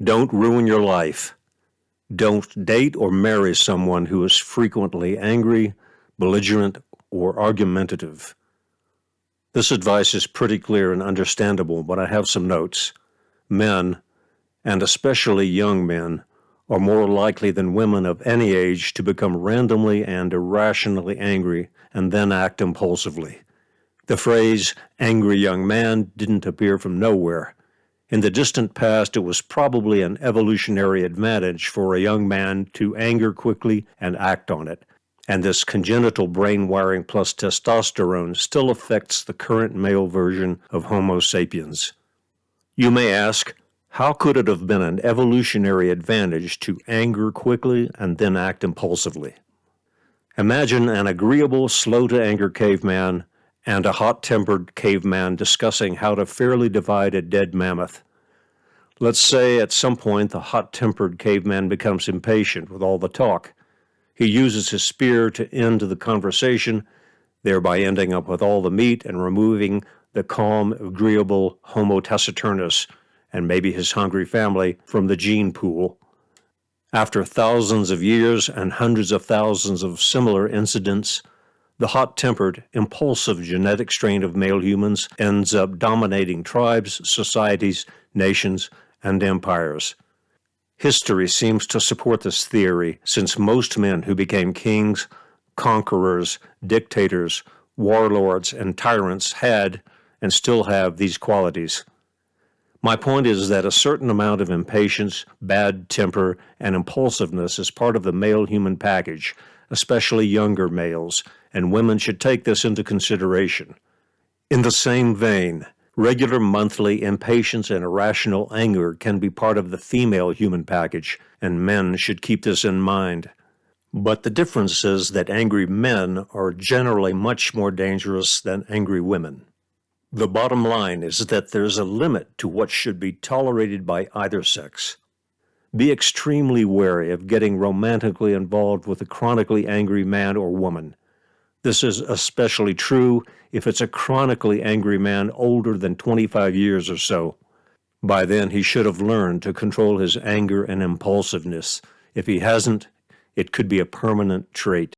Don't ruin your life. Don't date or marry someone who is frequently angry, belligerent, or argumentative. This advice is pretty clear and understandable, but I have some notes. Men, and especially young men, are more likely than women of any age to become randomly and irrationally angry and then act impulsively. The phrase, angry young man, didn't appear from nowhere. In the distant past, it was probably an evolutionary advantage for a young man to anger quickly and act on it, and this congenital brain wiring plus testosterone still affects the current male version of Homo sapiens. You may ask, how could it have been an evolutionary advantage to anger quickly and then act impulsively? Imagine an agreeable, slow-to-anger caveman and a hot-tempered caveman discussing how to fairly divide a dead mammoth. Let's say at some point the hot-tempered caveman becomes impatient with all the talk. He uses his spear to end the conversation, thereby ending up with all the meat and removing the calm, agreeable Homo taciturnus and maybe his hungry family from the gene pool. After thousands of years and hundreds of thousands of similar incidents, the hot-tempered, impulsive genetic strain of male humans ends up dominating tribes, societies, nations, and empires. History seems to support this theory, since most men who became kings, conquerors, dictators, warlords, and tyrants had, and still have, these qualities. My point is that a certain amount of impatience, bad temper, and impulsiveness is part of the male human package, especially younger males, and women should take this into consideration. In the same vein, regular monthly impatience and irrational anger can be part of the female human package, and men should keep this in mind. But the difference is that angry men are generally much more dangerous than angry women. The bottom line is that there's a limit to what should be tolerated by either sex. Be extremely wary of getting romantically involved with a chronically angry man or woman. This is especially true if it's a chronically angry man older than 25 years or so. By then, he should have learned to control his anger and impulsiveness. If he hasn't, it could be a permanent trait.